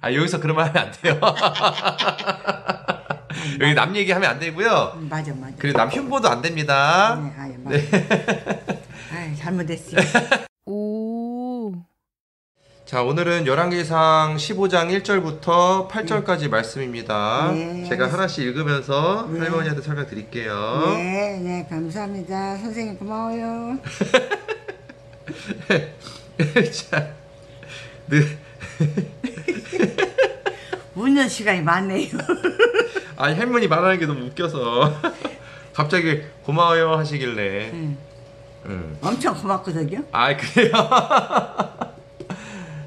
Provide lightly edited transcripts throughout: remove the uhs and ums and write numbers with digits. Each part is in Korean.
여기서 그러면 하면 안 돼요. 여기 남 얘기하면 안 되고요. 맞아. 그리고 남 흉보도 안 됩니다. 네, 맞아. 네. 잘못했어요. 오. 자, 오늘은 열왕기상 15장 1절부터 8절까지 말씀입니다. 네. 제가 하나씩 읽으면서 네. 할머니한테 설명드릴게요. 네, 감사합니다. 선생님 고마워요. 자, 웃는 시간이 많네요. 할머니 말하는 게 너무 웃겨서 갑자기 고마워요 하시길래. 엄청 고맙거든요. 그래요?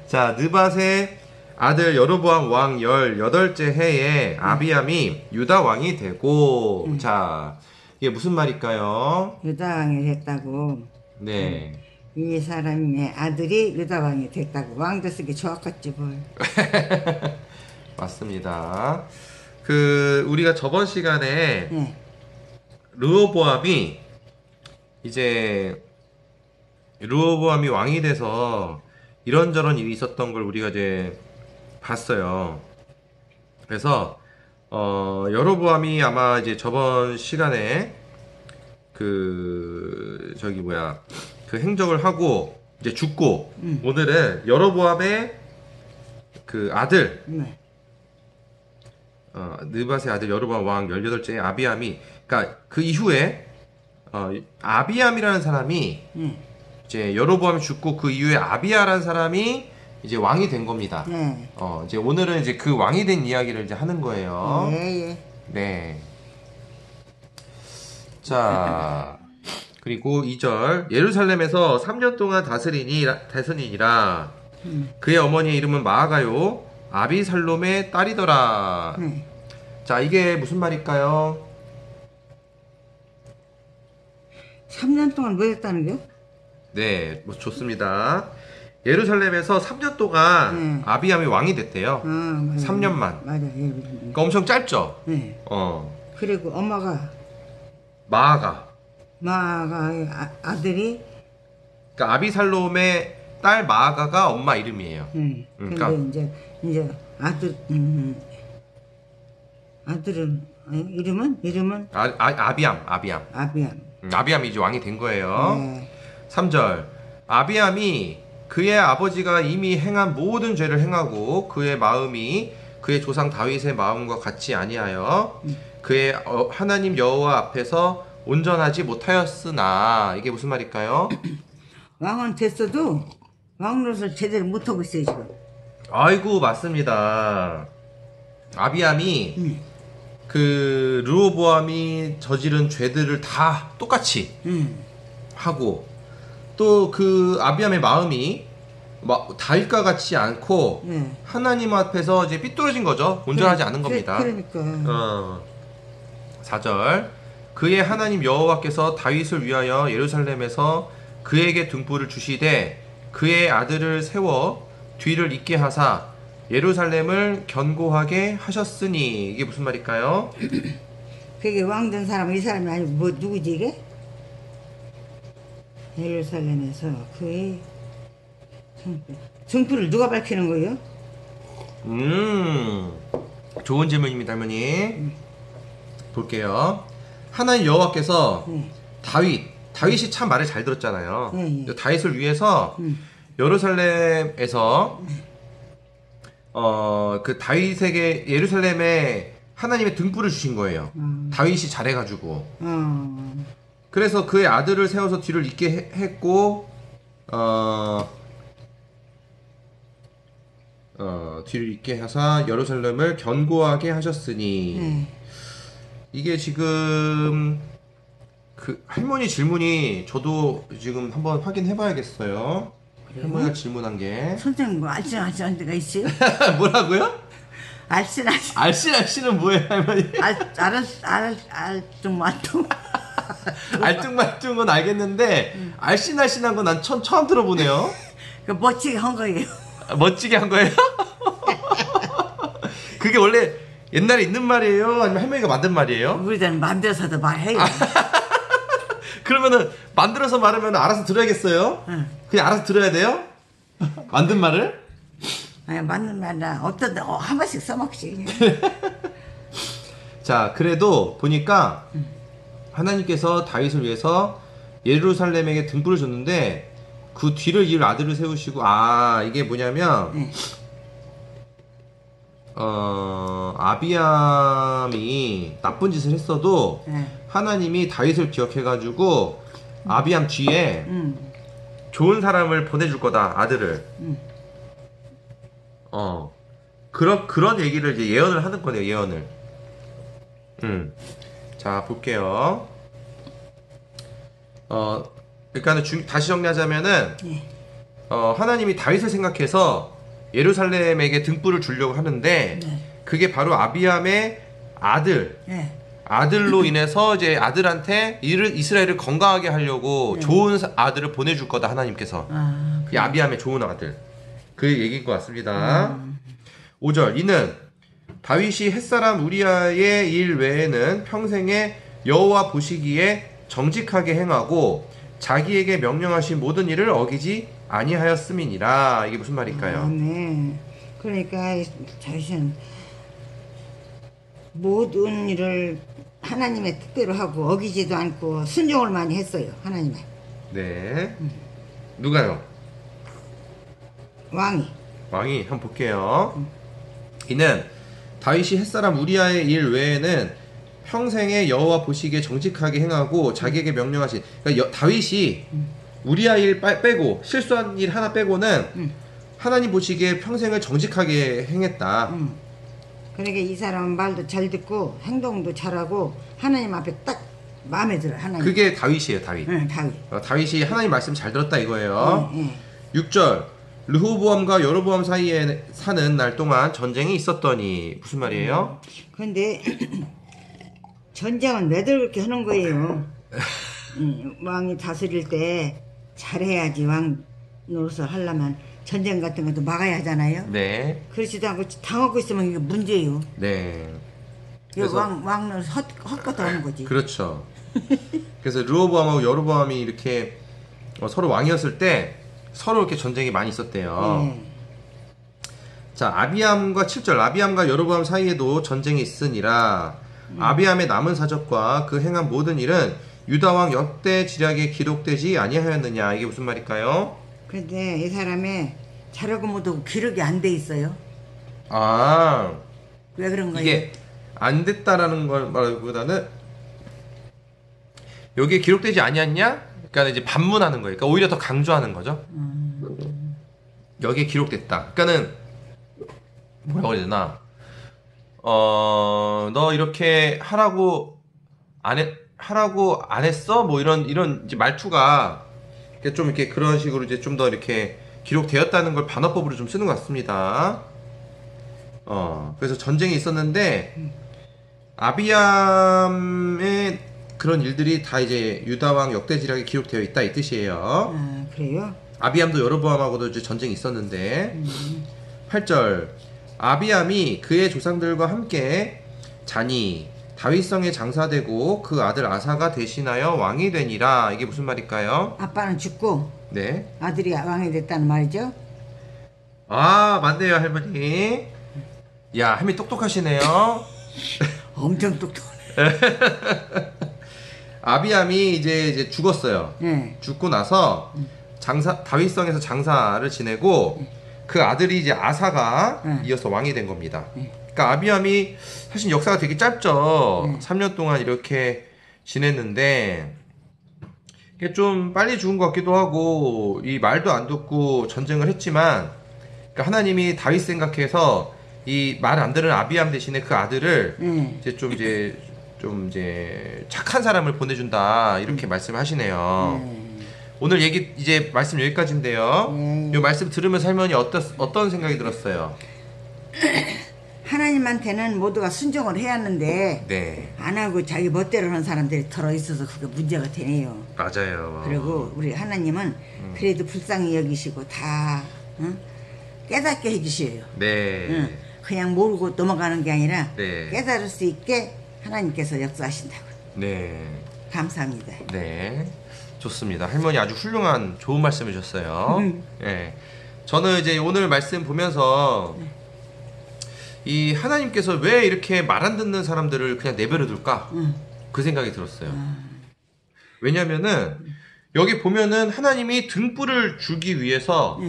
자, 느밧의 아들 여로보암 왕 18째 해에 아비암이 유다 왕이 되고, 자, 이게 무슨 말일까요? 유다왕이 됐다고. 네. 이 사람의 아들이 유다왕이 됐다고. 왕도 쓰기 좋았겠지 뭘. 맞습니다. 우리가 저번 시간에 네. 르호보암이 왕이 돼서 이런저런 일이 있었던 걸 우리가 이제 봤어요. 그래서 여로보암이 아마 이제 저번 시간에 그 행적을 하고 이제 죽고, 오늘은 여로보암의 그 아들, 네. 느밧의 아들 여로보암 왕 18째 아비암이, 그러니까 그 이후에 아비암이라는 사람이 이제 여로보암이 죽고 그 이후에 아비야라는 사람이 이제 왕이 된 겁니다. 네. 이제 오늘은 이제 그 왕이 된 이야기를 이제 하는 거예요. 예. 네. 자, 그리고 2절. 예루살렘에서 3년 동안 다스리니라. 그의 어머니의 이름은 마아가요 아비살롬의 딸이더라. 자, 이게 무슨 말일까요? 3년 동안 뭐 했다는 게? 네, 좋습니다. 예루살렘에서 3년 동안 아비암이 왕이 됐대요. 맞아. 3년만. 맞아. 예. 그러니까 엄청 짧죠? 네. 그리고 엄마가 마아가. 아들이. 그러니까 아비살롬의 딸 마아가가 엄마 이름이에요. 그러니까 이제 아들은 이름은 아비암. 아비암이 이제 왕이 된 거예요. 네. 3절. 아비암이 그의 아버지가 이미 행한 모든 죄를 행하고 그의 마음이 그의 조상 다윗의 마음과 같이 아니하여 그의 하나님 여호와 앞에서 온전하지 못하였으나. 이게 무슨 말일까요? 왕은 됐어도 왕노릇을 제대로 못하고 있어요 지금. 아이고, 맞습니다. 아비암이 그 르호보암이 저지른 죄들을 다 똑같이 하고, 또 그 아비암의 마음이 다윗과 같이 않고 하나님 앞에서 이제 삐뚤어진 거죠. 온전하지 않은 겁니다. 그러니까. 4절. 그의 하나님 여호와께서 다윗을 위하여 예루살렘에서 그에게 등불을 주시되 그의 아들을 세워 뒤를 잇게 하사 예루살렘을 견고하게 하셨으니. 이게 무슨 말일까요? 그게 왕된 사람은 이 사람이 아니고 뭐 누구지 이게? 예루살렘에서 그의 등불을 누가 밝히는 거예요? 좋은 질문입니다, 할머니. 볼게요. 하나님 여호와께서 다윗이 참 말을 잘 들었잖아요. 다윗을 위해서 예루살렘에서 그 다윗에게 예루살렘에 하나님의 등불을 주신 거예요. 다윗이 잘해가지고. 그래서 그의 아들을 세워서 뒤를 잇게 했고, 뒤를 잇게 하사 예루살렘을 견고하게 하셨으니. 이게 지금 그 할머니 질문이 저도 지금 한번 확인해 봐야겠어요. 할머니가 질문한 게. 선생님 뭐 알쓸한 데가 있어요? 뭐라고요? 알쓸한 은 뭐예요, 할머니? 알뚱말뚱. 알뚱말뚱은 알겠는데 알씬한 건 난 처음 들어보네요. 그 멋지게 한 거예요. 멋지게 한 거예요? 그게 원래 옛날에 있는 말이에요? 아니면 할머니가 만든 말이에요? 우리들은 만들어서도 말해요. 그러면은 만들어서 말하면 알아서 들어야겠어요? 그냥 알아서 들어야 돼요? 만든 말을? 아니, 맞는 말이야. 어떤 한 번씩 써먹지. 자, 그래도 보니까 하나님께서 다윗을 위해서 예루살렘에게 등불을 줬는데 그 뒤를 이을 아들을 세우시고, 이게 뭐냐면 네. 아비암이 나쁜 짓을 했어도 네. 하나님이 다윗을 기억해가지고 아비암 뒤에 좋은 사람을 보내줄 거다, 아들을. 그런 얘기를 이제 예언을 하는 거네요, 예언을. 자, 볼게요. 그러니까 다시 정리하자면은, 네. 하나님이 다윗을 생각해서 예루살렘에게 등불을 주려고 하는데, 네. 그게 바로 아비암의 네. 아들로 인해서 이제 아들한테 이스라엘을 건강하게 하려고 좋은 아들을 보내줄 거다, 하나님께서. 이 아비암의 좋은 아들. 그 얘기인 것 같습니다. 5절. 이는 다윗이 햇사람 우리아의 일 외에는 평생에 여호와 보시기에 정직하게 행하고 자기에게 명령하신 모든 일을 어기지 아니하였음이니라. 이게 무슨 말일까요? 네. 그러니까 자신은 모든 일을 하나님의 뜻대로 하고 어기지도 않고 순종을 많이 했어요. 하나님의 네. 누가요? 왕이. 왕이. 한번 볼게요. 이는 다윗이 햇사람 우리아의 일 외에는 평생에 여호와 보시기에 정직하게 행하고 자기에게 명령하신, 그러니까 다윗이 우리아 일 빼고 실수한 일 하나 빼고는 하나님 보시기에 평생을 정직하게 행했다. 그러니까 이 사람은 말도 잘 듣고 행동도 잘하고 하나님 앞에 딱 마음에 들어. 하나님. 그게 다윗이에요, 다윗. 응, 다윗. 다윗이 하나님 말씀 잘 들었다 이거예요. 네. 6절. 르호보암과 여로보암 사이에 사는 날 동안 전쟁이 있었더니. 무슨 말이에요? 근데 전쟁은 왜들 그렇게 하는 거예요? 왕이 다스릴 때 잘해야지. 왕 노릇을 하려면 전쟁 같은 것도 막아야 하잖아요. 네. 그렇지도 않고 당하고 있으면 이게 문제예요. 네. 그래서 왕 노릇 헛것도 하는 거지. 그렇죠. 그래서 르호보암하고 여로보암이 이렇게 서로 왕이었을 때 서로 이렇게 전쟁이 많이 있었대요. 네. 자, 아비암과 7절. 아비암과 여로보암 사이에도 전쟁이 있으니라. 아비암의 남은 사적과 그 행한 모든 일은 유다 왕 역대 지략에 기록되지 아니하였느냐. 이게 무슨 말일까요? 근데 이 사람의 잘하고 못하고 기록이 안 돼 있어요. 왜 그런 거예요? 이게 안 됐다라는 걸 말보다는 여기에 기록되지 아니었냐? 그러니까 이제 반문하는 거예요. 그러니까 오히려 더 강조하는 거죠. 여기에 기록됐다. 그러니까는 뭐라고 해야 되나? 너 이렇게 하라고 안 했어? 뭐 이런 이제 말투가 좀 이렇게 그런 식으로 이제 좀 더 이렇게 기록되었다는 걸 반어법으로 좀 쓰는 것 같습니다. 그래서 전쟁이 있었는데 아비암의 그런 일들이 다 이제 유다왕 역대지략에 기록되어 있다 이 뜻이에요. 그래요? 아비암도 여로보암하고도 이제 전쟁이 있었는데 8절. 아비암이 그의 조상들과 함께 자니 다윗성에 장사되고 그 아들 아사가 대신하여 왕이 되니라. 이게 무슨 말일까요? 아빠는 죽고 네. 아들이 왕이 됐다는 말이죠? 맞네요, 할머니. 야, 할머니 똑똑하시네요. 엄청 똑똑하네. 아비암이 이제 죽었어요. 네. 죽고 나서 다윗성에서 장사를 지내고 그 아들이 이제 아사가 이어서 왕이 된 겁니다. 그러니까 아비암이 사실 역사가 되게 짧죠. 3년 동안 이렇게 지냈는데 이게 좀 빨리 죽은 것 같기도 하고 이 말도 안 듣고 전쟁을 했지만, 그러니까 하나님이 다윗 생각해서 이 말 안 들은 아비암 대신에 그 아들을 이제 착한 사람을 보내준다 이렇게 말씀하시네요. 오늘 얘기 이제 말씀 여기까지인데요. 이 말씀 들으면서 할머니 어떤 생각이 들었어요? 하나님한테는 모두가 순종을 해야 하는데 네, 안 하고 자기 멋대로 하는 사람들이 들어있어서 그게 문제가 되네요. 맞아요. 그리고 우리 하나님은 그래도 불쌍히 여기시고 다 깨닫게 해주셔요. 네. 그냥 모르고 넘어가는 게 아니라 네. 깨달을 수 있게 하나님께서 역사하신다고. 네. 감사합니다. 네. 좋습니다. 할머니 아주 훌륭한 좋은 말씀 해주셨어요. 네. 저는 이제 오늘 말씀 보면서 이 하나님께서 왜 이렇게 말 안 듣는 사람들을 그냥 내버려 둘까? 그 생각이 들었어요. 왜냐면은 여기 보면은 하나님이 등불을 주기 위해서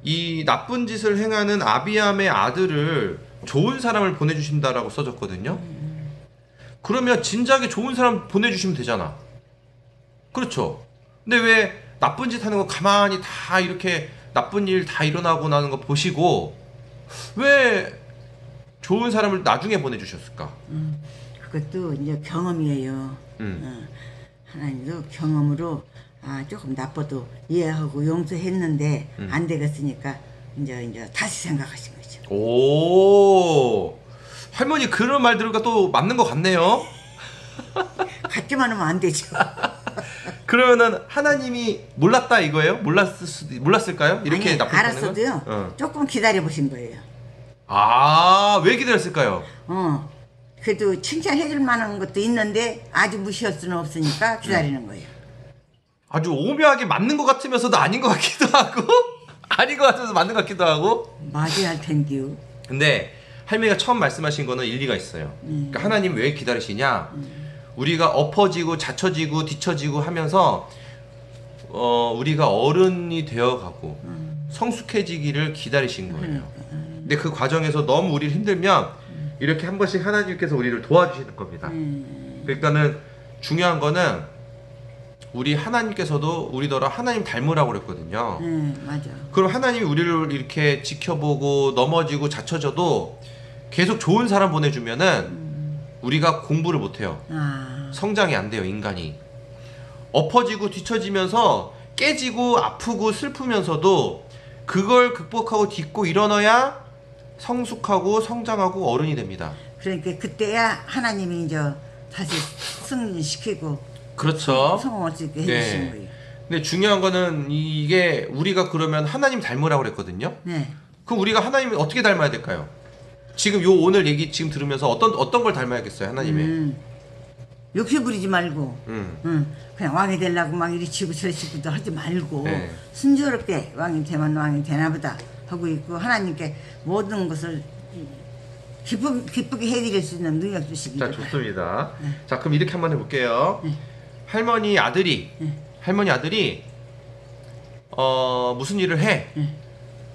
이 나쁜 짓을 행하는 아비암의 아들을 좋은 사람을 보내주신다라고 써졌거든요. 그러면 진작에 좋은 사람 보내주시면 되잖아. 그렇죠. 근데 왜 나쁜 짓 하는 거 가만히 다 이렇게 나쁜 일 다 일어나고 나는 거 보시고 왜 좋은 사람을 나중에 보내주셨을까? 그것도 이제 경험이에요. 하나님도 경험으로 조금 나빠도 이해하고 용서했는데 안 되겠으니까 이제 다시 생각하신 거죠. 오, 할머니 그런 말 들으니까 또 맞는 것 같네요. 같기만 하면 안 되죠. 그러면은 하나님이 몰랐다 이거예요? 몰랐을까요? 이렇게 아니, 나쁜 알았어도요. 조금 기다려 보신 거예요. 왜 기다렸을까요? 그래도 칭찬해줄 만한 것도 있는데 아주 무시할 수는 없으니까 기다리는 거예요. 아주 오묘하게 맞는 것 같으면서도 아닌 것 같기도 하고 아닌 것 같으면서 맞는 것 같기도 하고. 맞아야 할 텐데요. 근데 할머니가 처음 말씀하신 거는 일리가 있어요. 그러니까 하나님 왜 기다리시냐? 우리가 엎어지고 자처지고 뒤처지고 하면서 우리가 어른이 되어가고 성숙해지기를 기다리신 거예요. 근데 그 과정에서 너무 우리를 힘들면 이렇게 한 번씩 하나님께서 우리를 도와주시는 겁니다. 그러니까는 중요한 거는 우리 하나님께서도 우리더러 하나님 닮으라고 그랬거든요. 맞아. 그럼 하나님이 우리를 이렇게 지켜보고 넘어지고 자처져도 계속 좋은 사람 보내주면은 우리가 공부를 못해요. 성장이 안 돼요, 인간이. 엎어지고 뒤처지면서 깨지고 아프고 슬프면서도 그걸 극복하고 딛고 일어나야 성숙하고 성장하고 어른이 됩니다. 그러니까 그때야 하나님이 이제 다시 승진시키고 그렇죠. 성공할 수 있게 해주신 거예요. 근데 중요한 거는 이게 우리가 그러면 하나님 닮으라고 그랬거든요. 네. 그럼 우리가 하나님을 어떻게 닮아야 될까요? 지금 요 오늘 얘기 지금 들으면서 어떤 걸 닮아야겠어요, 하나님의? 욕심 부리지 말고, 음. 그냥 왕이 되려고 막 이리 치고 저리 치고도 하지 말고, 네. 순조롭게 왕이 되면 왕이 되나보다 하고 있고, 하나님께 모든 것을 기쁘게 해드릴 수 있는 능력 주시기 자, 바랍니다. 좋습니다. 자, 그럼 이렇게 한번 해볼게요. 할머니 아들이 무슨 일을 해?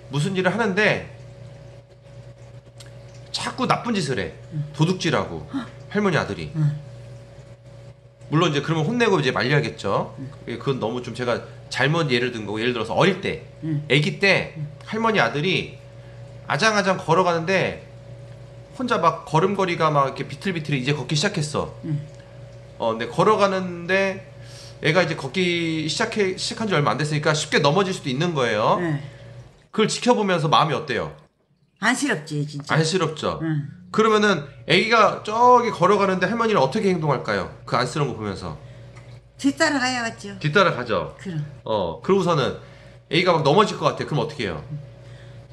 무슨 일을 하는데 자꾸 나쁜 짓을 해. 도둑질하고 할머니 아들이. 물론 이제 그러면 혼내고 이제 말려야겠죠. 그건 너무 좀 제가 잘못 예를 든 거고, 예를 들어서 어릴 때, 아기 때 할머니 아들이 아장아장 걸어가는데 혼자 막 걸음걸이가 막 이렇게 비틀비틀 이제 걷기 시작했어. 근데 걸어가는데 애가 이제 걷기 시작한 지 얼마 안 됐으니까 쉽게 넘어질 수도 있는 거예요. 그걸 지켜보면서 마음이 어때요? 안쓰럽지 진짜. 안쓰럽죠. 그러면은 애기가 저기 걸어가는데 할머니는 어떻게 행동할까요? 그 안쓰러운 거 보면서 뒤따라가야겠죠. 뒤따라가죠. 그럼 그러고서는 애기가 막 넘어질 것 같아. 그럼 어떻게 해요?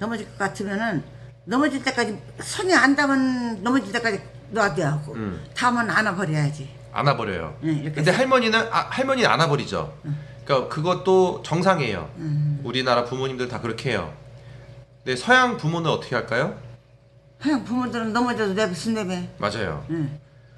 넘어질 것 같으면은 넘어질 때까지 손이 안 닿으면 넘어질 때까지 놔둬야 하고 닿으면 안아버려야지. 안아버려요. 이렇게 근데 할머니는 안아버리죠. 그러니까 그것도 정상이에요. 우리나라 부모님들 다 그렇게 해요. 근데 서양 부모는 어떻게 할까요? 그냥 부모들은 넘어져도 내버. 맞아요.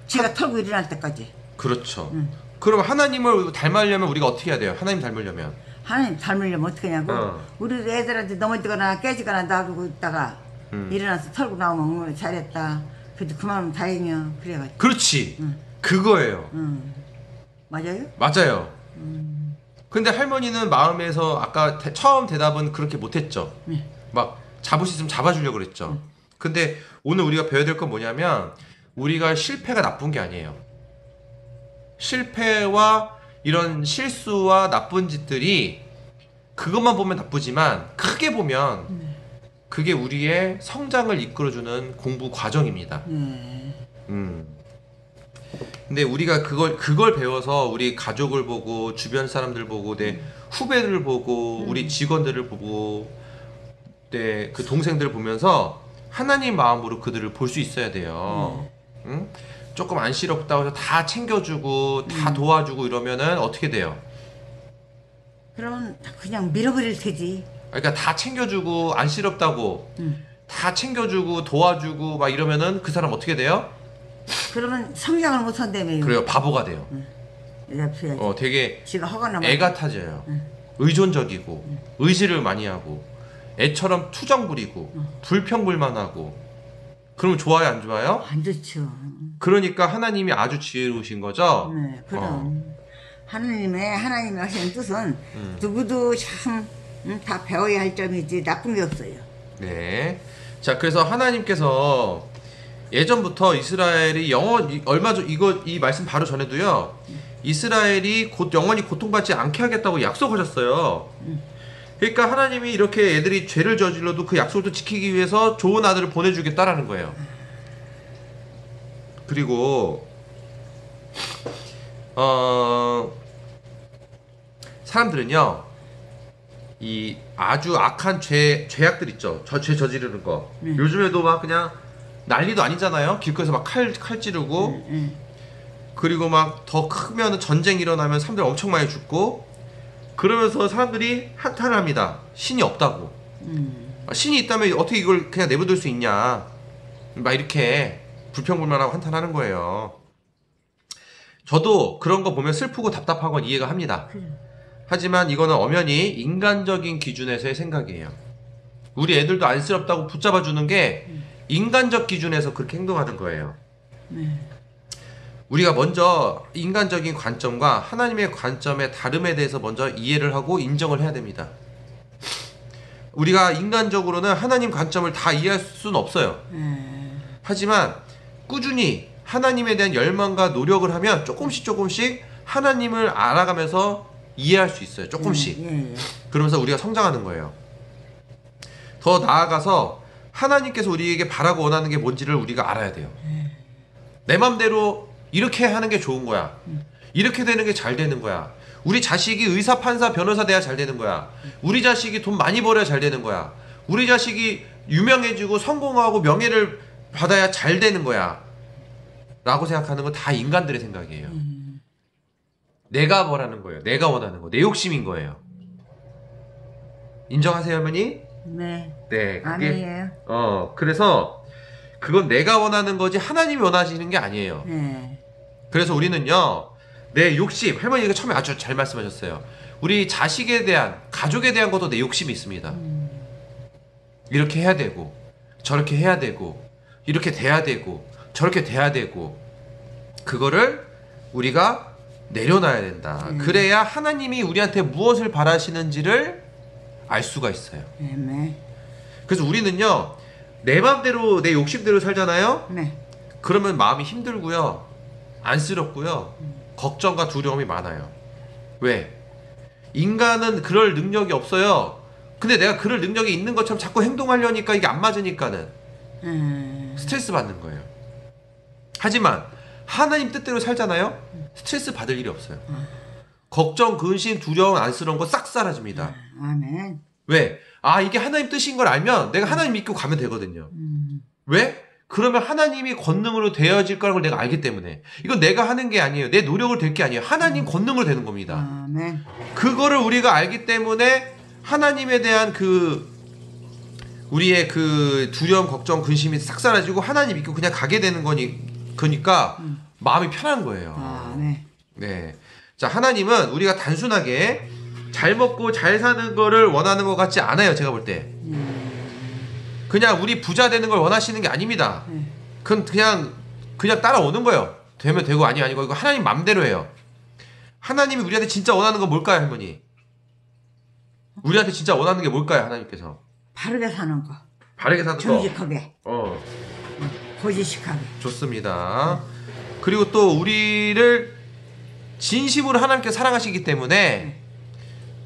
지가 털고 일어날 때까지. 그렇죠. 그럼 하나님을 닮으려면 우리가 어떻게 해야 돼요? 하나님 닮으려면. 하나님 닮으려면 어떻게 하냐고. 우리 애들한테 넘어지거나 깨지거나 놔두고 있다가 일어나서 털고 나오면 잘했다. 그래도 그만하면 다행이야. 그래가지고. 그렇지. 그거예요. 맞아요? 맞아요. 근데 할머니는 마음에서 아까 처음 대답은 그렇게 못했죠. 막 잡을 수 있으면 잡아주려고 그랬죠. 근데 오늘 우리가 배워야 될 건 뭐냐면 우리가 실패가 나쁜 게 아니에요. 실패와 이런 실수와 나쁜 짓들이 그것만 보면 나쁘지만 크게 보면 그게 우리의 성장을 이끌어주는 공부 과정입니다. 근데 우리가 그걸 배워서 우리 가족을 보고 주변 사람들 보고 내 후배들을 보고 우리 직원들을 보고 내 그 동생들을 보면서 하나님 마음으로 그들을 볼 수 있어야 돼요. 응? 조금 안쓰럽다고 해서 다 챙겨주고 다 도와주고 이러면은 어떻게 돼요? 그러면 그냥 밀어버릴 테지. 그러니까 다 챙겨주고 안쓰럽다고 다 챙겨주고 도와주고 막 이러면은 그 사람 어떻게 돼요? 그러면 성장을 못한다며요. 그래요. 바보가 돼요. 옆에 되게 지가 허가나 애가 타져요. 의존적이고 의지를 많이 하고 애처럼 투정 부리고 불평불만하고 그러면 좋아요 안 좋아요? 안 좋죠. 그러니까 하나님이 아주 지혜로우신 거죠? 네, 그럼 하나님이 하시는 뜻은 누구도 참 다 배워야 할 점이지 나쁜 게 없어요. 네. 자, 그래서 하나님께서 예전부터 이스라엘이 얼마 전 이 말씀 바로 전에도요. 이스라엘이 곧 영원히 고통받지 않게 하겠다고 약속하셨어요. 그러니까 하나님이 이렇게 애들이 죄를 저질러도 그 약속을 또 지키기 위해서 좋은 아들을 보내주겠다라는 거예요. 그리고 사람들은요. 이 아주 악한 죄악들 있죠. 죄 저지르는 거. 요즘에도 막 그냥 난리도 아니잖아요. 길거리에서 막 칼 찌르고 그리고 막 더 크면 전쟁 일어나면 사람들 엄청 많이 죽고 그러면서 사람들이 한탄을 합니다. 신이 없다고. 신이 있다면 어떻게 이걸 그냥 내버릴 수 있냐. 막 이렇게 불평불만하고 한탄하는 거예요. 저도 그런 거 보면 슬프고 답답하고 이해가 합니다. 하지만 이거는 엄연히 인간적인 기준에서의 생각이에요. 우리 애들도 안쓰럽다고 붙잡아주는 게 인간적 기준에서 그렇게 행동하는 거예요. 우리가 먼저 인간적인 관점과 하나님의 관점의 다름에 대해서 먼저 이해를 하고 인정을 해야 됩니다. 우리가 인간적으로는 하나님 관점을 다 이해할 수는 없어요. 하지만 꾸준히 하나님에 대한 열망과 노력을 하면 조금씩 하나님을 알아가면서 이해할 수 있어요. 조금씩. 그러면서 우리가 성장하는 거예요. 더 나아가서 하나님께서 우리에게 바라고 원하는 게 뭔지를 우리가 알아야 돼요. 내 맘대로 이렇게 하는 게 좋은 거야. 이렇게 되는 게 잘 되는 거야. 우리 자식이 의사, 판사, 변호사 돼야 잘 되는 거야. 우리 자식이 돈 많이 벌어야 잘 되는 거야. 우리 자식이 유명해지고 성공하고 명예를 받아야 잘 되는 거야. 라고 생각하는 건 다 인간들의 생각이에요. 내가 뭐라는 거예요. 내가 원하는 거. 내 욕심인 거예요. 인정하세요, 어머니? 네. 네. 아니에요. 그래서 그건 내가 원하는 거지 하나님이 원하시는 게 아니에요. 네. 그래서 우리는요. 내 욕심. 할머니가 처음에 아주 잘 말씀하셨어요. 우리 자식에 대한, 가족에 대한 것도 내 욕심이 있습니다. 이렇게 해야 되고 저렇게 해야 되고 이렇게 돼야 되고 저렇게 돼야 되고 그거를 우리가 내려놔야 된다. 그래야 하나님이 우리한테 무엇을 바라시는지를 알 수가 있어요. 네. 그래서 우리는요. 내 맘대로 내 욕심대로 살잖아요. 네. 그러면 마음이 힘들고요. 안쓰럽고요. 걱정과 두려움이 많아요. 왜? 인간은 그럴 능력이 없어요. 근데 내가 그럴 능력이 있는 것처럼 자꾸 행동하려니까 이게 안 맞으니까는 스트레스 받는 거예요. 하지만 하나님 뜻대로 살잖아요. 스트레스 받을 일이 없어요. 걱정, 근심, 두려움, 안쓰러운 거 싹 사라집니다. 아멘. 왜? 이게 하나님 뜻인 걸 알면 내가 하나님 믿고 가면 되거든요. 왜? 그러면 하나님이 권능으로 되어질 거라는 걸 내가 알기 때문에. 이건 내가 하는 게 아니에요. 내 노력을 될 게 아니에요. 하나님 권능으로 되는 겁니다. 아멘. 그거를 우리가 알기 때문에 하나님에 대한 우리의 그 두려움, 걱정, 근심이 싹 사라지고 하나님 믿고 그냥 가게 되는 거니까 마음이 편한 거예요. 네. 네. 자, 하나님은 우리가 단순하게 잘 먹고 잘 사는 거를 원하는 것 같지 않아요. 제가 볼 때. 그냥 우리 부자 되는 걸 원하시는 게 아닙니다. 그건 그냥 따라오는 거예요. 되면 되고 아니면 아니고 이거 하나님 맘대로 해요. 하나님이 우리한테 진짜 원하는 건 뭘까요, 할머니? 우리한테 진짜 원하는 게 뭘까요, 하나님께서? 바르게 사는 거. 바르게 사는 거. 정직하게. 고지식하게. 좋습니다. 그리고 또 우리를 진심으로 하나님께 사랑하시기 때문에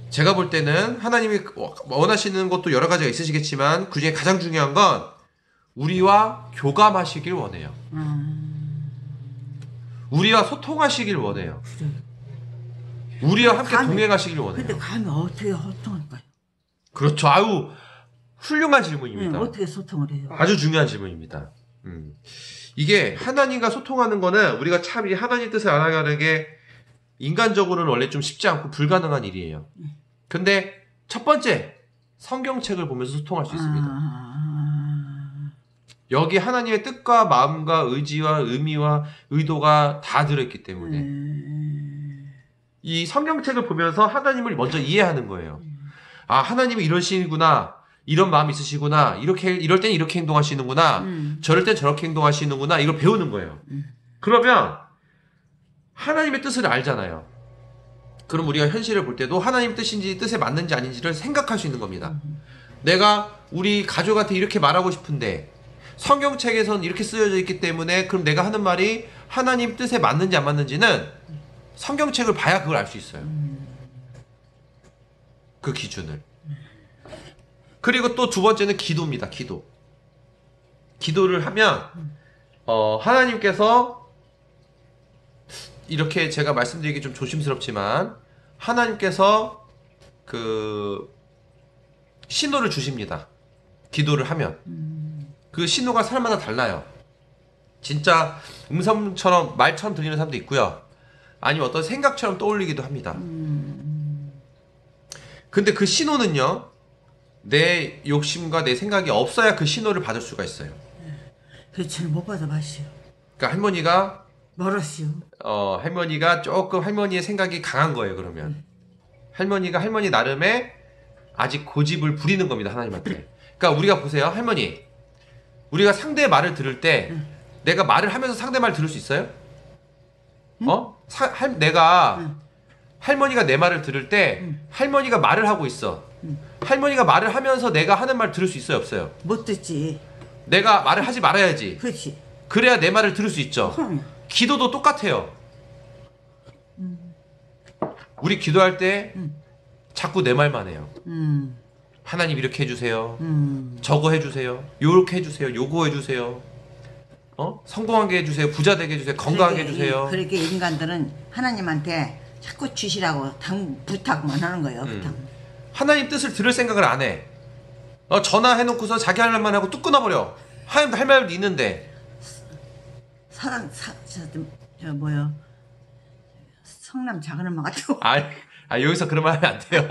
제가 볼 때는 하나님이 원하시는 것도 여러 가지가 있으시겠지만 그중에 가장 중요한 건 우리와 교감하시길 원해요. 우리와 소통하시길 원해요. 그래. 우리와 함께 동행하시길 원해요. 근데 감히 어떻게 소통할까요? 그렇죠. 아유 훌륭한 질문입니다. 어떻게 소통을 해요? 아주 중요한 질문입니다. 이게 하나님과 소통하는 거는 우리가 참 이 하나님 뜻을 알아가는 게 인간적으로는 원래 좀 쉽지 않고 불가능한 일이에요. 근데 첫 번째 성경책을 보면서 소통할 수 있습니다. 아, 여기 하나님의 뜻과 마음과 의지와 의미와 의도가 다 들어있기 때문에 이 성경책을 보면서 하나님을 먼저 이해하는 거예요. 아, 하나님이 이러시구나. 이런 마음이 있으시구나. 이럴 땐 이렇게 행동하시는구나. 저럴 땐 저렇게 행동하시는구나. 이걸 배우는 거예요. 그러면 하나님의 뜻을 알잖아요. 그럼 우리가 현실을 볼 때도 하나님 뜻인지 뜻에 맞는지 아닌지를 생각할 수 있는 겁니다. 내가 우리 가족한테 이렇게 말하고 싶은데 성경책에선 이렇게 쓰여져 있기 때문에 그럼 내가 하는 말이 하나님 뜻에 맞는지 안 맞는지는 성경책을 봐야 그걸 알 수 있어요. 그 기준을. 그리고 또 두 번째는 기도입니다. 기도. 기도를 하면 하나님께서 이렇게 제가 말씀드리기 좀 조심스럽지만 하나님께서 그 신호를 주십니다. 기도를 하면 그 신호가 사람마다 달라요. 진짜 음성처럼 말처럼 들리는 사람도 있고요. 아니면 어떤 생각처럼 떠올리기도 합니다. 근데 그 신호는요, 내 욕심과 내 생각이 없어야 그 신호를 받을 수가 있어요. 그렇지 못 받아 마시오. 그러니까 할머니가 멀었시오. 할머니가 조금 할머니의 생각이 강한 거예요. 그러면 할머니가 할머니 나름의 아직 고집을 부리는 겁니다. 하나님한테. 그러니까 우리가 보세요. 할머니, 우리가 상대의 말을 들을 때 내가 말을 하면서 상대 말 들을 수 있어요? 내가 할머니가 내 말을 들을 때 할머니가 말을 하고 있어. 할머니가 말을 하면서 내가 하는 말 들을 수 있어요? 없어요? 못 듣지. 내가 말을 하지 말아야지. 그렇지. 그래야 내 말을 들을 수 있죠. 그럼. 기도도 똑같아요. 우리 기도할 때 자꾸 내 말만 해요. 하나님 이렇게 해주세요. 저거 해주세요. 요렇게 해주세요. 요거 해주세요. 성공하게 해주세요. 부자 되게 해주세요. 건강하게 해주세요. 그렇게 인간들은 하나님한테 자꾸 주시라고 부탁만 하는 거예요. 부탁. 하나님 뜻을 들을 생각을 안 해. 전화해놓고서 자기 할 말만 하고 뚝 끊어버려. 하나님도 할 말도 있는데. 뭐요? 성남 작은 엄마 같은 거. 여기서 그런 말 하면 안 돼요.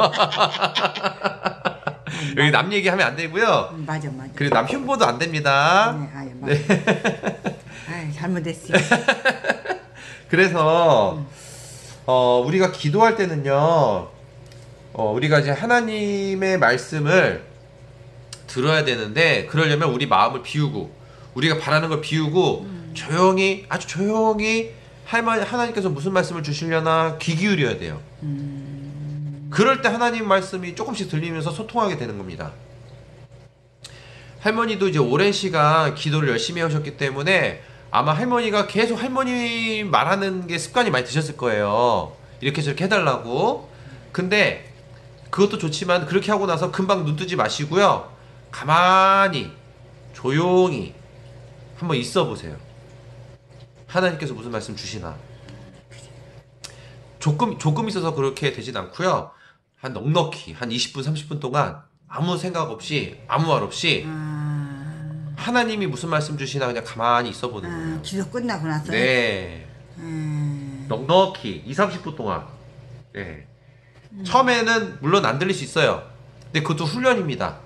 여기 남 얘기하면 안 되고요. 맞아. 그리고 남 흉보도 안 됩니다. 네, 맞아. 아유, 잘못했어요. 그래서 우리가 기도할 때는요, 우리가 이제 하나님의 말씀을 들어야 되는데, 그러려면 우리 마음을 비우고 우리가 바라는 걸 비우고 조용히, 아주 조용히 하나님께서 무슨 말씀을 주시려나 귀 기울여야 돼요. 그럴 때 하나님 말씀이 조금씩 들리면서 소통하게 되는 겁니다. 할머니도 이제 오랜 시간 기도를 열심히 해오셨기 때문에 아마 할머니가 계속 할머니 말하는 게 습관이 많이 드셨을 거예요. 이렇게 저렇게 해달라고. 근데 그것도 좋지만 그렇게 하고 나서 금방 눈 뜨지 마시고요. 가만히 조용히 한번 있어 보세요. 하나님께서 무슨 말씀 주시나. 조금 있어서 그렇게 되진 않고요. 한 넉넉히 한 20분 30분 동안 아무 생각 없이 아무 말 없이 하나님이 무슨 말씀 주시나 그냥 가만히 있어 보는 거예요. 기도 끝나고 나서. 네. 넉넉히 20-30분 동안. 네. 처음에는 물론 안 들릴 수 있어요. 근데 그것도 훈련입니다.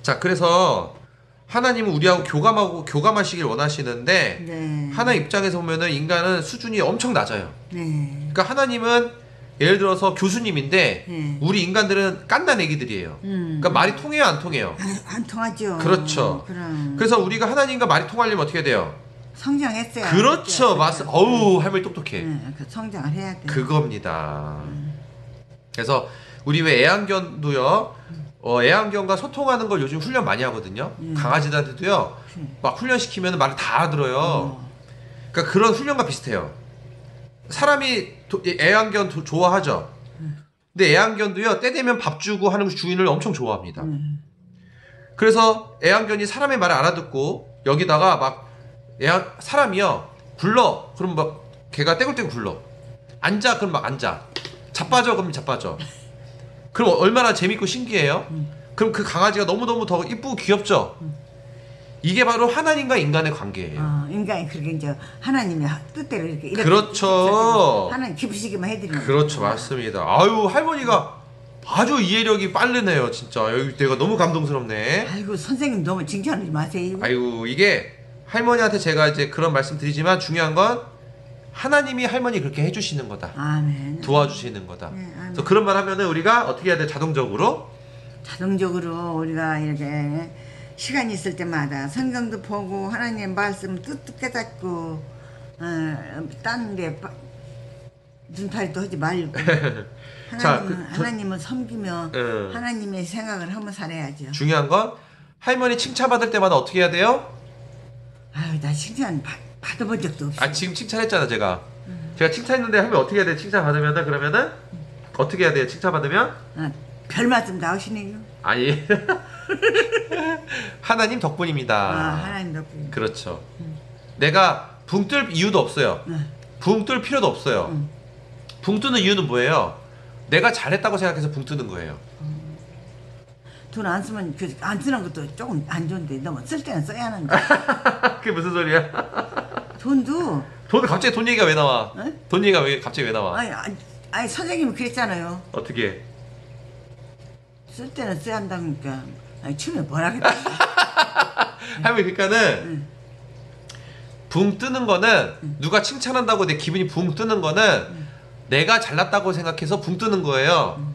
자, 그래서 하나님은 우리하고 교감하시길 원하시는데, 네. 하나님 입장에서 보면은 인간은 수준이 엄청 낮아요. 네. 그러니까 하나님은 예를 들어서 교수님인데 네. 우리 인간들은 깐난 애기들이에요. 그러니까 말이 통해요, 안 통해요? 안 통하죠. 그렇죠. 그럼. 그래서 우리가 하나님과 말이 통하려면 어떻게 돼요? 성장했어요. 그렇죠. 맞습니다. 어우, 할머니 똑똑해. 네, 그 성장을 해야 돼. 그겁니다. 그래서 우리 왜 애완견도요. 애완견과 소통하는 걸 요즘 훈련 많이 하거든요. 강아지들한테도요. 막 훈련시키면 말을 다 알아들어요. 그러니까 그런 훈련과 비슷해요. 사람이 애완견 좋아하죠. 근데 애완견도요. 때 되면 밥 주고 하는 주인을 엄청 좋아합니다. 그래서 애완견이 사람의 말을 알아듣고 여기다가 막 사람이요. 굴러. 그럼 막 걔가 떼굴떼굴 굴러. 앉아. 그럼 막 앉아. 자빠져. 그럼 자빠져. 그럼 얼마나 재밌고 신기해요? 그럼 그 강아지가 너무너무 더 이쁘고 귀엽죠? 이게 바로 하나님과 인간의 관계예요. 인간이 그렇게 이제 하나님의 뜻대로 이렇게 그렇죠. 하나님 기쁘시기만 해드리는 그렇죠. 맞습니다. 아유, 할머니가 아주 이해력이 빠르네요, 진짜. 여기 내가 너무 감동스럽네. 아이고 선생님 너무 칭찬하지 마세요. 아이고, 이게 할머니한테 제가 이제 그런 말씀 드리지만 중요한 건 하나님이 할머니 그렇게 해주시는 거다. 아멘. 도와주시는 거다. 네, 아멘. 그래서 그런 말 하면은 우리가 어떻게 해야 돼? 자동적으로 우리가 이렇게 시간이 있을 때마다 성경도 보고 하나님의 말씀 뜻도 깨닫고 딴데 눈타리도 하지 말고 자, 하나님을 섬기며 하나님의 생각을 하며 살아야죠. 중요한 건 할머니 칭찬받을 때마다 어떻게 해야 돼요? 아유 나 칭찬 받아본 적도 없어. 아, 지금 칭찬했잖아, 제가. 제가 칭찬했는데 하면 어떻게 해야 돼? 칭찬 받으면은 그러면은 어떻게 해야 돼요? 칭찬 받으면? 별 말씀 다 하시네요. 아니. 하나님 덕분입니다. 하나님 덕분. 그렇죠. 내가 붕 뜰 이유도 없어요. 붕 뜰 필요도 없어요. 붕 뜨는 이유는 뭐예요? 내가 잘했다고 생각해서 붕 뜨는 거예요. 돈 안 쓰면 안 쓰는 것도 조금 안 좋은데 너무 쓸 때는 써야 하는데. 그게 무슨 소리야? 돈도 갑자기 돈 얘기가 왜 나와? 에? 돈 얘기가 갑자기 왜 나와? 아니 선생님이 그랬잖아요. 어떻게? 쓸 때는 써야 한다니까. 아니 처음에 뭐라겠다. 할머니 그러니까는 붕 뜨는 거는 누가 칭찬한다고 내 기분이 붕 뜨는 거는 내가 잘났다고 생각해서 붕 뜨는 거예요.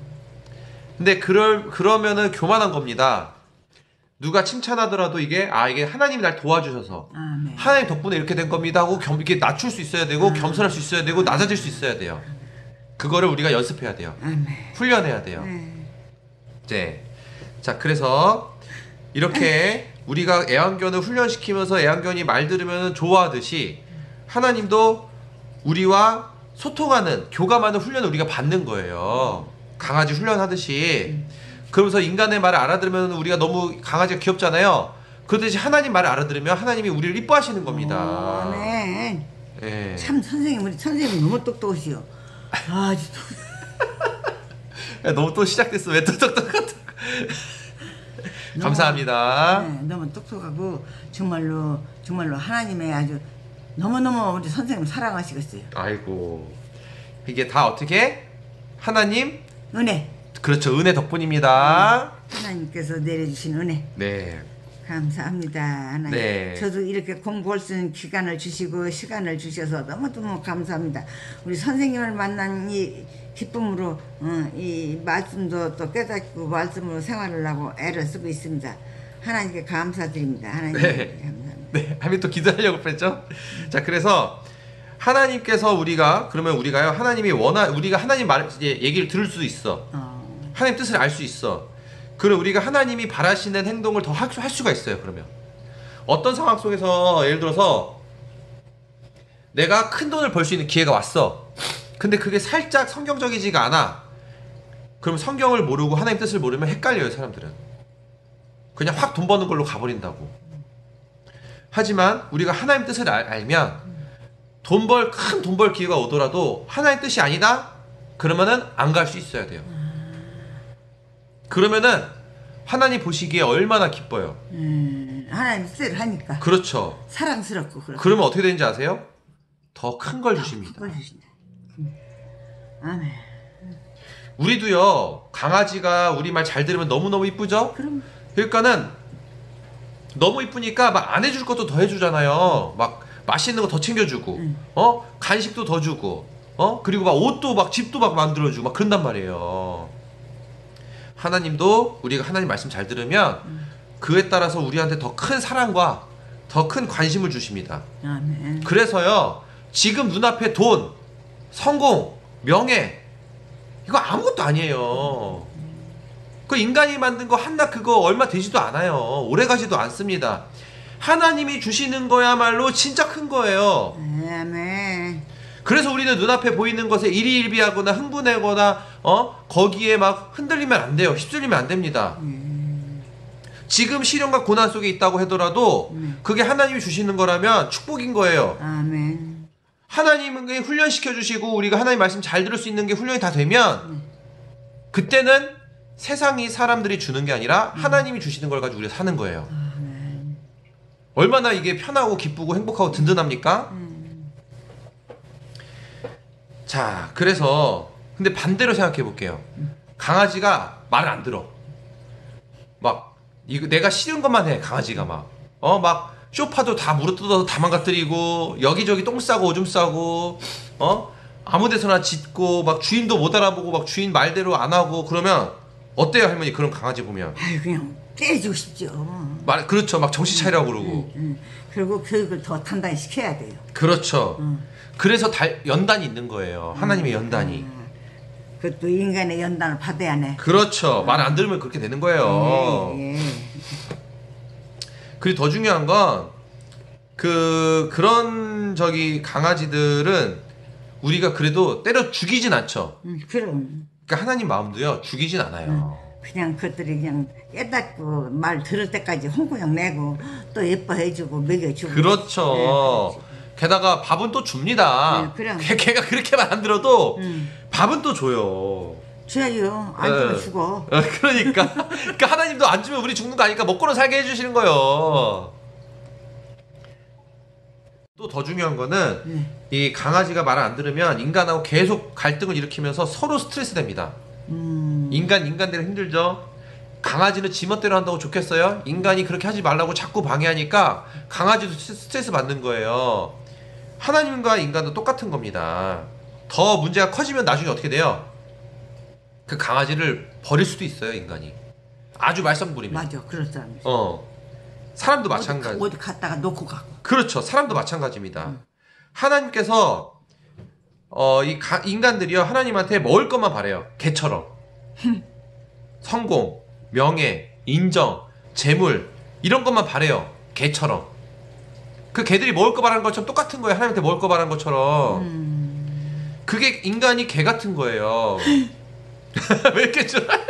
근데 그러면은 교만한 겁니다. 누가 칭찬하더라도 이게 하나님이 날 도와주셔서 아멘. 하나님 덕분에 이렇게 된 겁니다 하고 이렇게 낮출 수 있어야 되고 겸손할 수 있어야 되고 낮아질 수 있어야 돼요. 그거를 우리가 연습해야 돼요. 아멘. 훈련해야 돼요. 이제 자, 그래서 이렇게 우리가 애완견을 훈련시키면서 애완견이 말 들으면 좋아하듯이 하나님도 우리와 소통하는, 교감하는 훈련을 우리가 받는 거예요. 강아지 훈련하듯이. 그러면서 인간의 말을 알아들으면 우리가 너무 강아지가 귀엽잖아요. 그러듯이 하나님 말을 알아들으면 하나님이 우리를 이뻐하시는 겁니다. 네. 예. 참 우리 선생님 너무 똑똑하시오. 야, 너무 또 시작됐어. 왜 또 똑똑하다. 감사합니다. 네, 너무 똑똑하고 정말로 하나님의 아주 너무너무 우리 선생님 사랑하시겠어요. 아이고, 이게 다 어떻게? 하나님? 은혜. 그렇죠, 은혜 덕분입니다. 하나님께서 내려주신 은혜. 네. 감사합니다. 하나님. 네. 저도 이렇게 공부할 수 있는 기간을 주시고 시간을 주셔서 너무너무 감사합니다. 우리 선생님을 만난 이 기쁨으로 이 말씀도 또 깨닫고 말씀으로 생활을 하고 애를 쓰고 있습니다. 하나님께 감사드립니다. 하나님께 감사합니다. 네, 하면 또 기도하려고 그랬죠? 자, 그래서 하나님께서 우리가요, 하나님이 우리가 하나님 말, 이제 얘기를 들을 수 있어. 하나님 뜻을 알 수 있어. 그럼 우리가 하나님이 바라시는 행동을 더 할 수가 있어요. 그러면 어떤 상황 속에서 예를 들어서 내가 큰 돈을 벌 수 있는 기회가 왔어. 근데 그게 살짝 성경적이지가 않아. 그럼 성경을 모르고 하나님 뜻을 모르면 헷갈려요, 사람들은. 그냥 확 돈 버는 걸로 가버린다고. 하지만 우리가 하나님 뜻을 알면 큰 돈 벌 기회가 오더라도 하나님 뜻이 아니다? 그러면은 안 갈 수 있어야 돼요. 그러면은 하나님 보시기에 얼마나 기뻐요. 하나님 뜻을 하니까. 그렇죠. 사랑스럽고 그렇고. 그러면 어떻게 되는지 아세요? 더 큰 걸 주십니다. 큰 걸 주신다. 아멘. 우리도요, 강아지가 우리 말 잘 들으면 너무너무 이쁘죠? 그럼. 그러니까는 너무 이쁘니까 막 안 해줄 것도 더 해주잖아요. 막 맛있는 거 더 챙겨주고, 간식도 더 주고, 그리고 막 옷도 막 집도 막 만들어주고 막 그런단 말이에요. 하나님도 우리가 하나님 말씀 잘 들으면 그에 따라서 우리한테 더 큰 사랑과 더 큰 관심을 주십니다. 아멘. 그래서요, 지금 눈앞에 돈, 성공, 명예, 이거 아무것도 아니에요. 그 인간이 만든 거 한낱 그거 얼마 되지도 않아요. 오래 가지도 않습니다. 하나님이 주시는 거야말로 진짜 큰 거예요. 아멘. 그래서 우리는 눈앞에 보이는 것에 일희일비하거나 흥분하거나 거기에 막 흔들리면 안 돼요. 휩쓸리면 안 됩니다. 지금 시련과 고난 속에 있다고 하더라도 그게 하나님이 주시는 거라면 축복인 거예요. 아멘. 하나님이 훈련시켜 주시고 우리가 하나님 말씀 잘 들을 수 있는 게 훈련이 다 되면 그때는 세상이 사람들이 주는 게 아니라 하나님이 주시는 걸 가지고 우리가 사는 거예요. 얼마나 이게 편하고 기쁘고 행복하고 든든합니까? 자, 그래서 근데 반대로 생각해 볼게요. 강아지가 말을 안 들어. 막 이거 내가 싫은 것만 해. 강아지가 막 쇼파도 다 물어뜯어서 다 망가뜨리고 여기저기 똥 싸고 오줌 싸고 아무데서나 짖고 막 주인도 못 알아보고 막 주인 말대로 안 하고 그러면 어때요 할머니? 그런 강아지 보면 아유 그냥 때려주고 싶죠. 그렇죠. 막 정신 차리라고 그러고. 그리고 교육을 더 단단히 시켜야 돼요. 그렇죠. 그래서 연단이 있는 거예요. 하나님의 연단이. 그것도 인간의 연단을 받아야 하네. 그렇죠. 말 안 들으면 그렇게 되는 거예요. 예. 그리고 더 중요한 건 그런 강아지들은 우리가 그래도 때려 죽이진 않죠. 그럼 그러니까 하나님 마음도요 죽이진 않아요. 그냥 그것들이 그냥 깨닫고 말 들을 때까지 홍구역 내고 또 예뻐해주고 먹여주고. 그렇죠. 게다가 밥은 또 줍니다. 네, 그럼. 걔가 그렇게 말 안 들어도 밥은 또 줘요. 줘야죠. 안 주면 죽어. 그러니까 하나님도 안 주면 우리 죽는 거 아니까 먹고는 살게 해주시는 거예요. 또 더 중요한 거는 이 강아지가 말을 안 들으면 인간하고 계속 갈등을 일으키면서 서로 스트레스 됩니다. 인간대로 힘들죠. 강아지는 지멋대로 한다고 좋겠어요? 인간이 그렇게 하지 말라고 자꾸 방해하니까 강아지도 스트레스 받는 거예요. 하나님과 인간도 똑같은 겁니다. 더 문제가 커지면 나중에 어떻게 돼요? 그 강아지를 버릴 수도 있어요, 인간이. 아주 말썽 부리면. 맞아, 그럴 사람. 사람도 마찬가지. 어디 갔다가 놓고 가고. 그렇죠. 사람도 마찬가지입니다. 하나님께서 인간들이요 하나님한테 먹을 것만 바래요. 개처럼. 성공, 명예, 인정, 재물 이런 것만 바래요. 개처럼. 그 개들이 먹을 거 바라는 것처럼 똑같은 거예요. 하나님한테 먹을 거 바라는 것처럼. 그게 인간이 개 같은 거예요. 왜 이렇게 좋아해?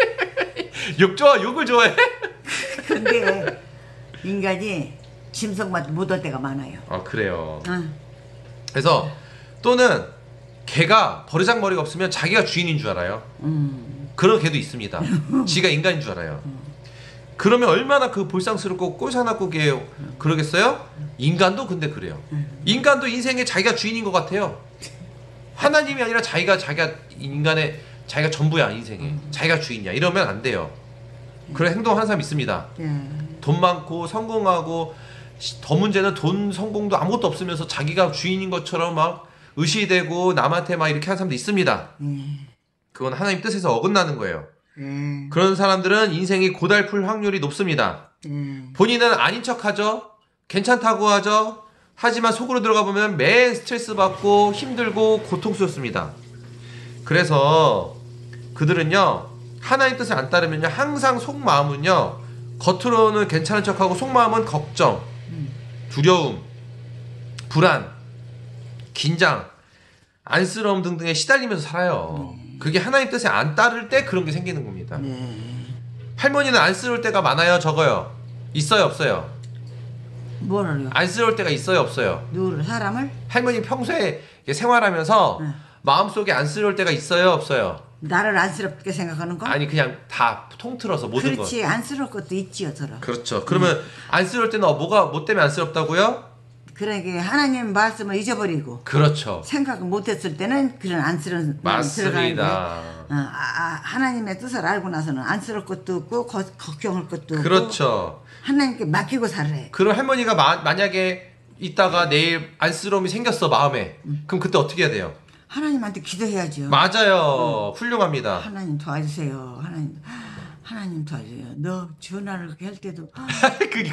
욕을 좋아해? 근데 인간이 짐승만 못할 때가 많아요. 아 그래요. 그래서 또는 개가 버르장머리가 없으면 자기가 주인인 줄 알아요. 그런 개도 있습니다. 지가 인간인 줄 알아요. 그러면 얼마나 그 볼상스럽고 꼴사납고 그러겠어요? 인간도 근데 그래요. 인간도 인생에 자기가 주인인 것 같아요. 하나님이 아니라 자기가 전부야 인생에. 자기가 주인이야. 이러면 안 돼요. 그런 행동하는 사람 있습니다. 돈 많고 성공하고 더 문제는 돈 성공도 아무것도 없으면서 자기가 주인인 것처럼 막 의시되고 남한테 막 이렇게 하는 사람도 있습니다. 그건 하나님 뜻에서 어긋나는 거예요. 그런 사람들은 인생이 고달플 확률이 높습니다. 본인은 아닌 척하죠. 괜찮다고 하죠. 하지만 속으로 들어가 보면 매일 스트레스 받고 힘들고 고통스럽습니다. 그래서 그들은요 하나님 뜻을 안 따르면요 항상 속마음은요 겉으로는 괜찮은 척하고 속마음은 걱정, 두려움, 불안, 긴장, 안쓰러움 등등에 시달리면서 살아요. 그게 하나님 뜻에 안 따를 때 그런 게 생기는 겁니다. 할머니는 안쓰러울 때가 많아요, 적어요? 있어요, 없어요? 뭐를요? 안쓰러울 때가 있어요, 없어요? 누구를? 사람을? 할머니 평소에 생활하면서 마음속에 안쓰러울 때가 있어요, 없어요? 나를 안쓰럽게 생각하는 거? 아니 그냥 다 통틀어서 모든 거. 그렇지. 안쓰러울 것도 있지요, 저런. 그렇죠. 그러면 안쓰러울 때는 뭐 때문에 안쓰럽다고요? 그러니까 하나님 말씀을 잊어버리고 그렇죠. 생각을 못했을 때는 그런 안쓰러운 마음이 들어가는 거예요. 맞습니다. 하나님의 뜻을 알고 나서는 안쓰러울 것도 없고 걱정할 것도 없고 그렇죠. 하나님께 맡기고 살아요. 그럼 할머니가 만약에 있다가 내일 안쓰러움이 생겼어 마음에 그럼 그때 어떻게 해야 돼요? 하나님한테 기도해야죠. 맞아요. 훌륭합니다. 하나님 도와주세요. 하나님 도와주세요. 너 전화를 그렇게 할 때도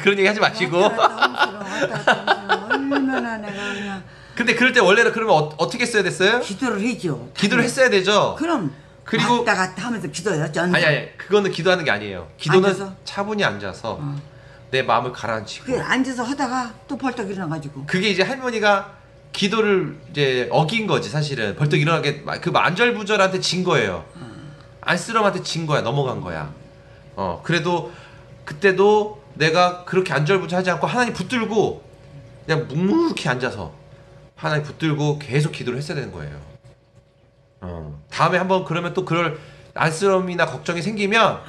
그런 얘기 하지 마시고. 왔다 갔다 얼마나 내가 그냥 근데 그럴 때 원래는 그러면 어떻게 했어야 됐어요? 기도를 해죠. 기도를 했어야 되죠. 그럼 그리고 왔다 갔다 하면서 기도해요. 아니 그거는 기도하는 게 아니에요. 기도는 앉아서? 차분히 앉아서 내 마음을 가라앉히고. 그 앉아서 하다가 또 벌떡 일어나가지고 그게 이제 할머니가 기도를 이제 어긴 거지 사실은. 벌떡 일어나게 그 안절부절한테 진 거예요. 안쓰러움한테 진 거야. 넘어간 거야. 그래도 그때도 내가 그렇게 안절부절하지 않고 하나님 붙들고 그냥 묵묵히 앉아서 하나님 붙들고 계속 기도를 했어야 되는 거예요. 다음에 한번 그러면 또 그럴 안쓰러움이나 걱정이 생기면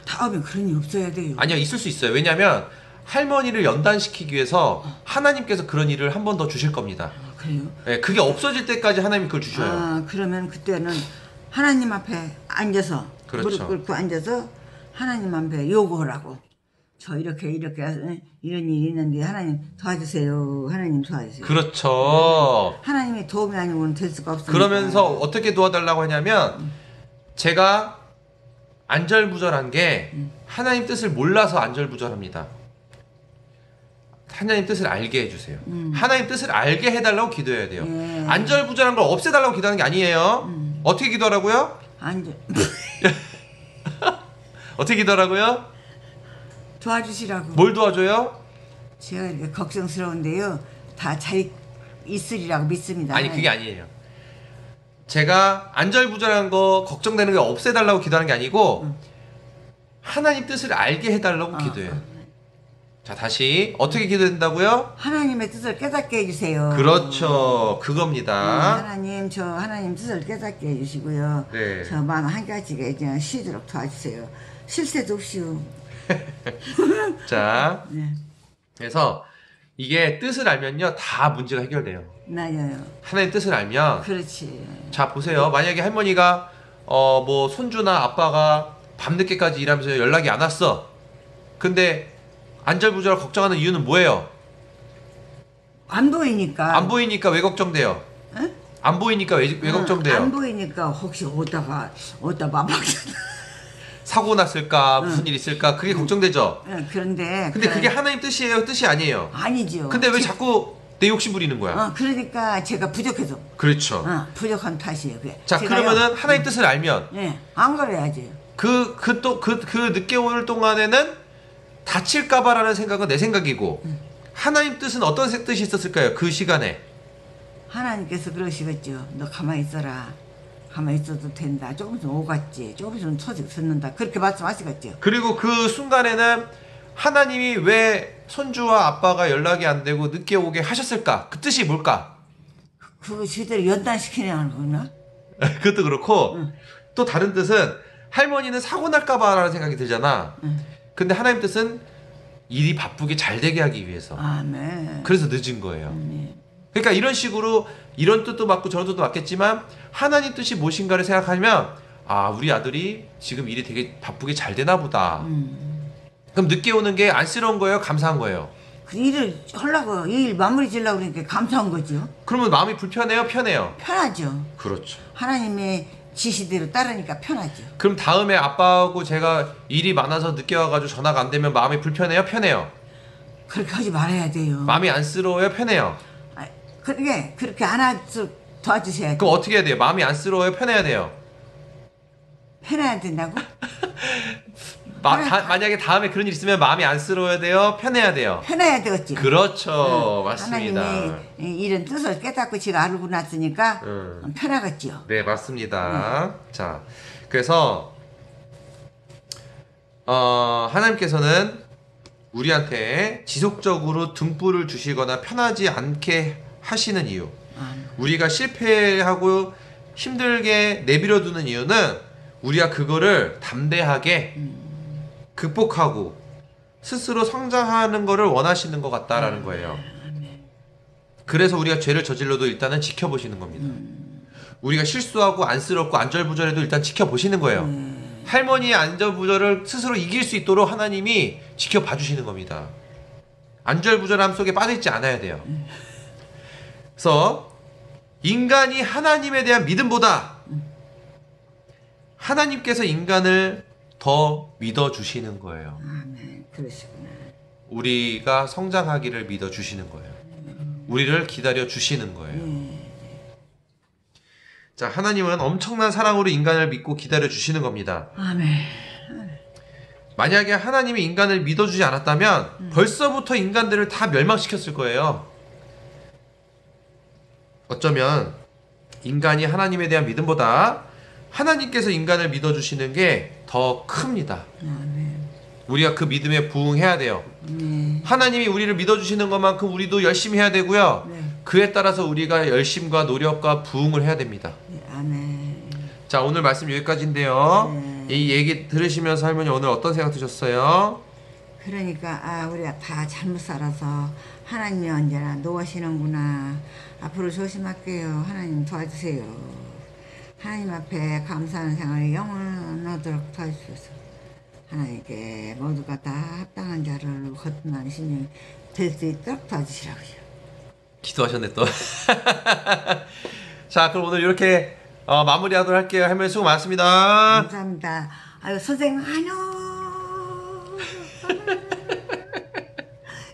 다음에 그런 일 없어야 돼요. 아니요 있을 수 있어요. 왜냐하면 할머니를 연단시키기 위해서 하나님께서 그런 일을 한 번 더 주실 겁니다. 그래요? 네, 그게 없어질 때까지 하나님이 그걸 주셔요. 그러면 그때는 하나님 앞에 앉아서 그렇죠. 무릎 꿇고 앉아서 하나님 앞에 요구하라고. 저 이렇게 이런 일이 있는데 하나님 도와주세요. 하나님 도와주세요. 그렇죠. 하나님의 도움이 아니고는 될 수가 없습니다. 그러면서 어떻게 도와달라고 하냐면 제가 안절부절한 게 하나님 뜻을 몰라서 안절부절합니다. 하나님 뜻을 알게 해주세요. 하나님 뜻을 알게 해달라고 기도해야 돼요. 예. 안절부절한 걸 없애달라고 기도하는 게 아니에요. 어떻게 기도하라고요? 어떻게 기도하라고요? 도와주시라고. 뭘 도와줘요? 제가 이렇게 걱정스러운데요. 다 잘 있으리라고 믿습니다. 아니 그게 아니에요. 제가 안절부절한 거 걱정되는 게 없애달라고 기도하는 게 아니고 하나님 뜻을 알게 해달라고 기도해요. 자 다시 어떻게 기도된다고요? 하나님의 뜻을 깨닫게 해주세요. 그렇죠. 그겁니다. 하나님 저 하나님 뜻을 깨닫게 해주시고요. 네. 저 마음 한 가지가 이제 쉬도록 도와주세요. 쉴 새도 없이요. 자 네. 그래서 이게 뜻을 알면요 다 문제가 해결돼요. 나요. 하나님 뜻을 알면 그렇지. 자 보세요. 만약에 할머니가 뭐 손주나 아빠가 밤늦게까지 일하면서 연락이 안 왔어. 근데 안절부절 걱정하는 이유는 뭐예요? 안 보이니까. 안 보이니까 왜 걱정돼요? 응? 안 보이니까 왜 걱정돼요? 안 보이니까 혹시 오다가 막 사고 났을까 무슨 일 있을까 그게 걱정되죠. 그런데 근데 그게 하나님 뜻이에요? 뜻이 아니에요? 아니죠. 근데 왜 자꾸 내 욕심 부리는 거야? 그러니까 제가 부족해서. 그렇죠. 부족한 탓이에요. 그게. 자 제가요, 그러면은 하나님 뜻을 알면 네, 안 그래야지. 그 늦게 오는 동안에는 다칠까봐라는 생각은 내 생각이고 하나님 뜻은 어떤 뜻이 있었을까요? 그 시간에 하나님께서 그러시겠죠. 너 가만히 있어라. 가만히 있어도 된다. 조금 좀 오갔지. 조금 좀 소식 듣는다. 그렇게 말씀하시겠죠. 그리고 그 순간에는 하나님이 왜 손주와 아빠가 연락이 안 되고 늦게 오게 하셨을까? 그 뜻이 뭘까? 그거 제대로 연단시키냐는 거나? 그것도 그렇고 또 다른 뜻은 할머니는 사고 날까봐라는 생각이 들잖아. 근데 하나님 뜻은 일이 바쁘게 잘 되게 하기 위해서. 아멘. 그래서 늦은 거예요. 그러니까 이런 식으로 이런 뜻도 맞고 저런 뜻도 맞겠지만 하나님 뜻이 무엇인가를 생각하면 아 우리 아들이 지금 일이 되게 바쁘게 잘 되나 보다. 그럼 늦게 오는 게 안쓰러운 거예요? 감사한 거예요? 그 일을 하려고 일 마무리 지려고 그러니까 감사한 거죠. 그러면 마음이 불편해요? 편해요? 편하죠. 그렇죠. 하나님의 지시대로 따르니까 편하죠. 그럼 다음에 아빠하고 제가 일이 많아서 늦게 와가지고 전화가 안 되면 마음이 불편해요? 편해요? 그렇게 하지 말아야 돼요. 마음이 안쓰러워요? 편해요? 그렇게 안 하도록 도와주셔야 돼요. 그럼 어떻게 해야 돼요? 마음이 안쓰러워요? 편해야 돼요? 편해야 된다고? 만약에 다음에 그런 일 있으면 마음이 안쓰러워야 돼요? 편해야 돼요? 편해야 되겠지. 그렇죠. 맞습니다. 하나님의 이런 뜻을 깨닫고 제가 알고 났으니까 편하겠지요. 네, 맞습니다. 자, 그래서 하나님께서는 우리한테 지속적으로 등불을 주시거나 편하지 않게 하시는 이유, 우리가 실패하고 힘들게 내버려 두는 이유는 우리가 그거를 담대하게 극복하고 스스로 성장하는 거를 원하시는 것 같다라는 거예요. 그래서 우리가 죄를 저질러도 일단은 지켜보시는 겁니다. 우리가 실수하고 안쓰럽고 안절부절해도 일단 지켜보시는 거예요. 할머니의 안절부절을 스스로 이길 수 있도록 하나님이 지켜봐 주시는 겁니다. 안절부절함 속에 빠져있지 않아야 돼요. 그래서 인간이 하나님에 대한 믿음보다 하나님께서 인간을 더 믿어주시는 거예요. 아멘. 그러시구나. 우리가 성장하기를 믿어주시는 거예요. 우리를 기다려주시는 거예요. 자, 하나님은 엄청난 사랑으로 인간을 믿고 기다려주시는 겁니다. 아멘. 만약에 하나님이 인간을 믿어주지 않았다면 벌써부터 인간들을 다 멸망시켰을 거예요. 어쩌면 인간이 하나님에 대한 믿음보다 하나님께서 인간을 믿어주시는 게 더 큽니다. 우리가 그 믿음에 부응해야 돼요. 하나님이 우리를 믿어주시는 것만큼 우리도 열심히 해야 되고요. 그에 따라서 우리가 열심과 노력과 부응을 해야 됩니다. 아멘. 자, 오늘 말씀 여기까지인데요. 이 얘기 들으시면서 할머니 오늘 어떤 생각 드셨어요? 그러니까 우리가 다 잘못 살아서 하나님이 언제나 노하시는구나. 앞으로 조심할게요. 하나님 도와주세요. 하나님 앞에 감사하는 생활이 영원하도록 도와주셔서 하나님께 모두가 다 합당한 자를 거듭난 신이 될 수 있도록 도와주시라고요. 기도하셨네 또. 자, 그럼 오늘 이렇게 마무리하도록 할게요. 할머니 수고 많습니다. 감사합니다. 아유 선생님 안녕.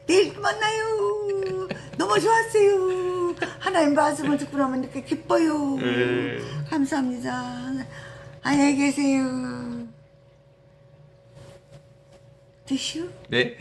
내일 또 만나요. 너무 좋았어요. 하나님 말씀을 듣고 나면 이렇게 기뻐요. 감사합니다. 안녕히 계세요. 드시오. 네.